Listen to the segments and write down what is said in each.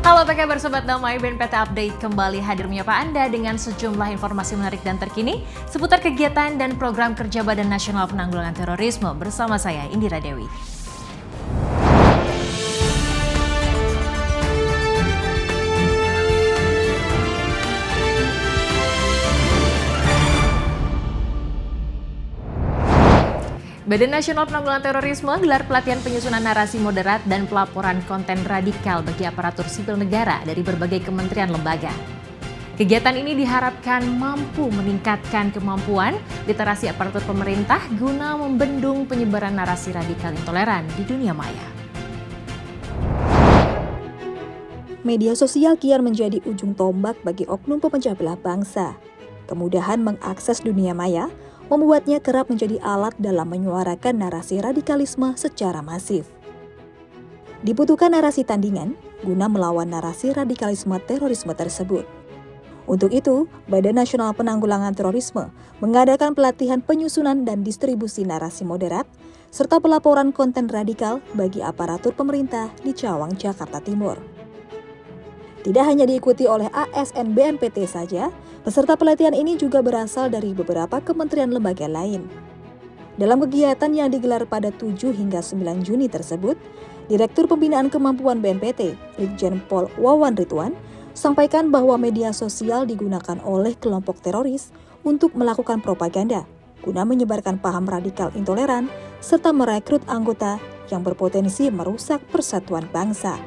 Halo, apa kabar Sobat Damai? BNPT Update kembali hadir menyapa Anda dengan sejumlah informasi menarik dan terkini seputar kegiatan dan program kerja Badan Nasional Penanggulangan Terorisme bersama saya, Indira Dewi. Badan Nasional Penanggulangan Terorisme gelar pelatihan penyusunan narasi moderat dan pelaporan konten radikal bagi aparatur sipil negara dari berbagai kementerian lembaga. Kegiatan ini diharapkan mampu meningkatkan kemampuan literasi aparatur pemerintah guna membendung penyebaran narasi radikal intoleran di dunia maya. Media sosial kian menjadi ujung tombak bagi oknum pemecah belah bangsa. Kemudahan mengakses dunia maya membuatnya kerap menjadi alat dalam menyuarakan narasi radikalisme secara masif. Dibutuhkan narasi tandingan guna melawan narasi radikalisme terorisme tersebut. Untuk itu, Badan Nasional Penanggulangan Terorisme mengadakan pelatihan penyusunan dan distribusi narasi moderat serta pelaporan konten radikal bagi aparatur pemerintah di Cawang, Jakarta Timur. Tidak hanya diikuti oleh ASN BNPT saja, peserta pelatihan ini juga berasal dari beberapa kementerian lembaga lain. Dalam kegiatan yang digelar pada 7 hingga 9 Juni tersebut, Direktur Pembinaan Kemampuan BNPT, Brigjen Pol Wawan Ridwan, sampaikan bahwa media sosial digunakan oleh kelompok teroris untuk melakukan propaganda, guna menyebarkan paham radikal intoleran, serta merekrut anggota yang berpotensi merusak persatuan bangsa.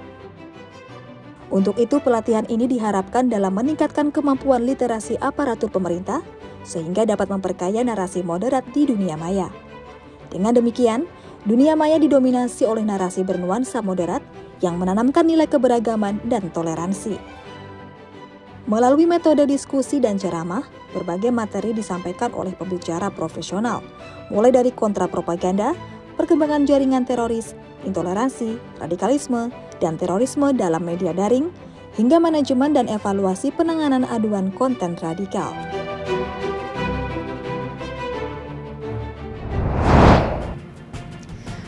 Untuk itu, pelatihan ini diharapkan dalam meningkatkan kemampuan literasi aparatur pemerintah, sehingga dapat memperkaya narasi moderat di dunia maya. Dengan demikian, dunia maya didominasi oleh narasi bernuansa moderat yang menanamkan nilai keberagaman dan toleransi. Melalui metode diskusi dan ceramah, berbagai materi disampaikan oleh pembicara profesional, mulai dari kontrapropaganda, perkembangan jaringan teroris, intoleransi, radikalisme, dan terorisme dalam media daring, hingga manajemen dan evaluasi penanganan aduan konten radikal.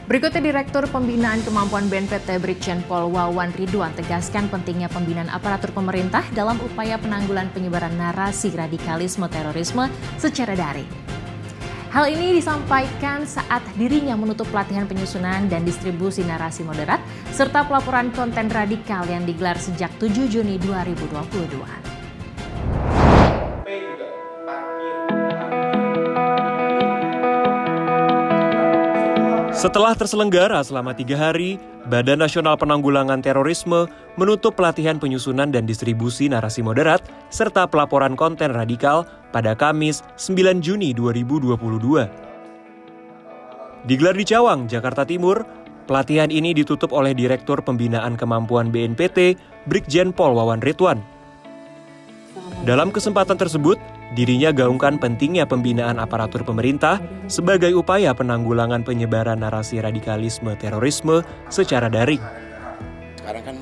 Berikutnya Direktur Pembinaan Kemampuan BNPT Brigjen Pol Wawan Ridwan tegaskan pentingnya pembinaan aparatur pemerintah dalam upaya penanggulangan penyebaran narasi radikalisme terorisme secara daring. Hal ini disampaikan saat dirinya menutup pelatihan penyusunan dan distribusi narasi moderat serta pelaporan konten radikal yang digelar sejak 7 Juni 2022. Setelah terselenggara selama 3 hari, Badan Nasional Penanggulangan Terorisme menutup pelatihan penyusunan dan distribusi narasi moderat serta pelaporan konten radikal pada Kamis 9 Juni 2022. Digelar di Cawang, Jakarta Timur, pelatihan ini ditutup oleh Direktur Pembinaan Kemampuan BNPT, Brigjen Pol Wawan Ridwan. Dalam kesempatan tersebut, dirinya gaungkan pentingnya pembinaan aparatur pemerintah sebagai upaya penanggulangan penyebaran narasi radikalisme terorisme secara daring. Sekarang kan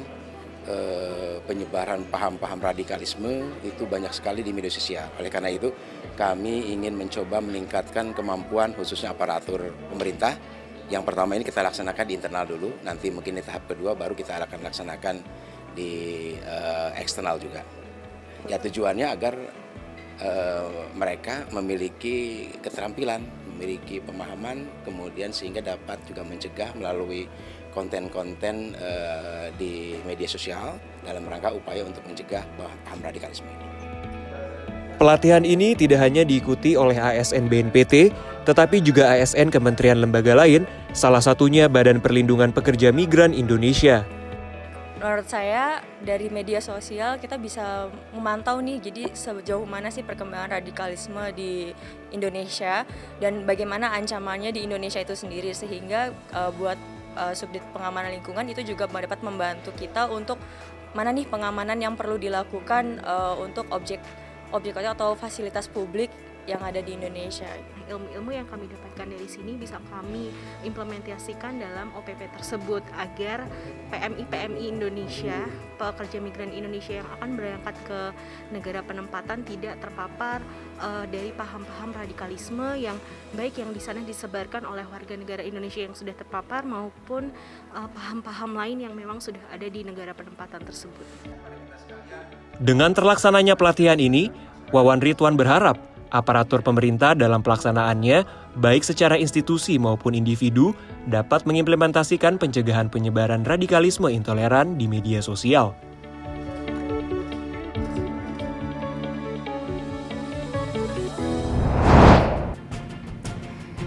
penyebaran paham-paham radikalisme itu banyak sekali di media sosial. Oleh karena itu, kami ingin mencoba meningkatkan kemampuan khususnya aparatur pemerintah. Yang pertama ini kita laksanakan di internal dulu, nanti mungkin di tahap kedua baru kita akan laksanakan di eksternal juga. Ya tujuannya agar mereka memiliki keterampilan, memiliki pemahaman, kemudian sehingga dapat juga mencegah melalui konten-konten di media sosial dalam rangka upaya untuk mencegah paham radikalisme ini. Pelatihan ini tidak hanya diikuti oleh ASN BNPT, tetapi juga ASN Kementerian Lembaga lain, salah satunya Badan Perlindungan Pekerja Migran Indonesia. Menurut saya dari media sosial kita bisa memantau nih, jadi sejauh mana sih perkembangan radikalisme di Indonesia dan bagaimana ancamannya di Indonesia itu sendiri, sehingga buat Subdit Pengamanan Lingkungan itu juga dapat membantu kita untuk mana nih pengamanan yang perlu dilakukan untuk objek atau fasilitas publik yang ada di Indonesia. Ilmu-ilmu yang kami dapatkan dari sini bisa kami implementasikan dalam OPP tersebut agar PMI Indonesia, pekerja migran Indonesia yang akan berangkat ke negara penempatan tidak terpapar dari paham-paham radikalisme yang baik yang di sana disebarkan oleh warga negara Indonesia yang sudah terpapar maupun paham-paham lain yang memang sudah ada di negara penempatan tersebut. Dengan terlaksananya pelatihan ini, Wawan Ridwan berharap aparatur pemerintah dalam pelaksanaannya, baik secara institusi maupun individu, dapat mengimplementasikan pencegahan penyebaran radikalisme intoleran di media sosial.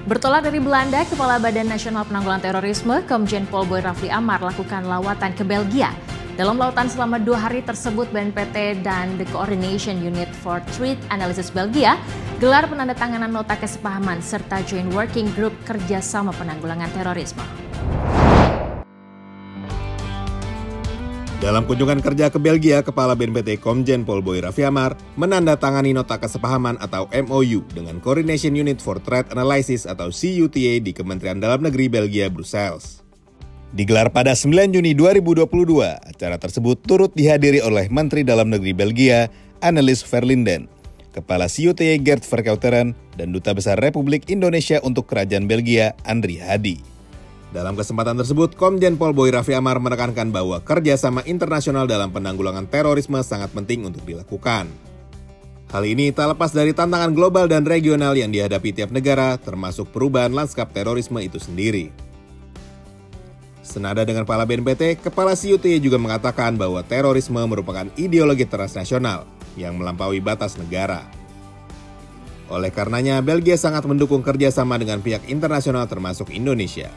Bertolak dari Belanda, Kepala Badan Nasional Penanggulangan Terorisme, Komjen Pol Boy Rafli Amar lakukan lawatan ke Belgia. Dalam lautan selama 2 hari tersebut, BNPT dan The Coordination Unit for Threat Analysis Belgia gelar penandatanganan nota kesepahaman serta Joint Working Group kerjasama penanggulangan terorisme. Dalam kunjungan kerja ke Belgia, Kepala BNPT Komjen Pol Boy Rafli Amar menandatangani nota kesepahaman atau MOU dengan Coordination Unit for Threat Analysis atau CUTA di Kementerian Dalam Negeri Belgia, Brussels. Digelar pada 9 Juni 2022, acara tersebut turut dihadiri oleh Menteri Dalam Negeri Belgia, Annelies Verlinden, Kepala CUTA Gert Verkeuteren, dan Duta Besar Republik Indonesia untuk Kerajaan Belgia, Andri Hadi. Dalam kesempatan tersebut, Komjen Pol Boy Rafli Amar menekankan bahwa kerjasama internasional dalam penanggulangan terorisme sangat penting untuk dilakukan. Hal ini tak lepas dari tantangan global dan regional yang dihadapi tiap negara, termasuk perubahan lanskap terorisme itu sendiri. Senada dengan Kepala BNPT, Kepala CUTA juga mengatakan bahwa terorisme merupakan ideologi transnasional yang melampaui batas negara. Oleh karenanya, Belgia sangat mendukung kerjasama dengan pihak internasional termasuk Indonesia.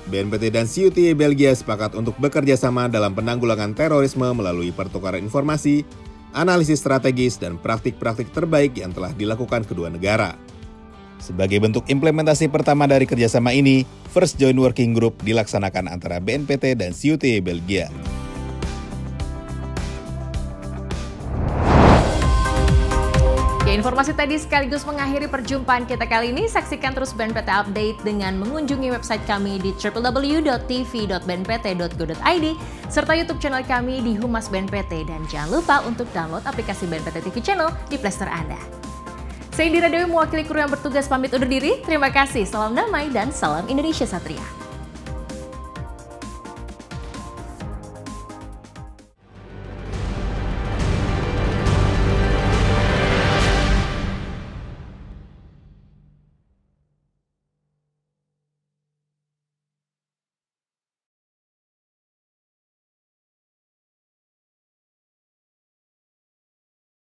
BNPT dan CUTA Belgia sepakat untuk bekerja sama dalam penanggulangan terorisme melalui pertukaran informasi, analisis strategis, dan praktik-praktik terbaik yang telah dilakukan kedua negara. Sebagai bentuk implementasi pertama dari kerjasama ini, First Joint Working Group dilaksanakan antara BNPT dan CUTA Belgia. Informasi tadi sekaligus mengakhiri perjumpaan kita kali ini. Saksikan terus BNPT Update dengan mengunjungi website kami di www.tv.bnpt.go.id serta YouTube channel kami di Humas BNPT. Dan jangan lupa untuk download aplikasi BNPT TV Channel di Play Store Anda. Saya Indira Dewi mewakili kru yang bertugas pamit undur diri. Terima kasih, salam damai dan salam Indonesia Satria.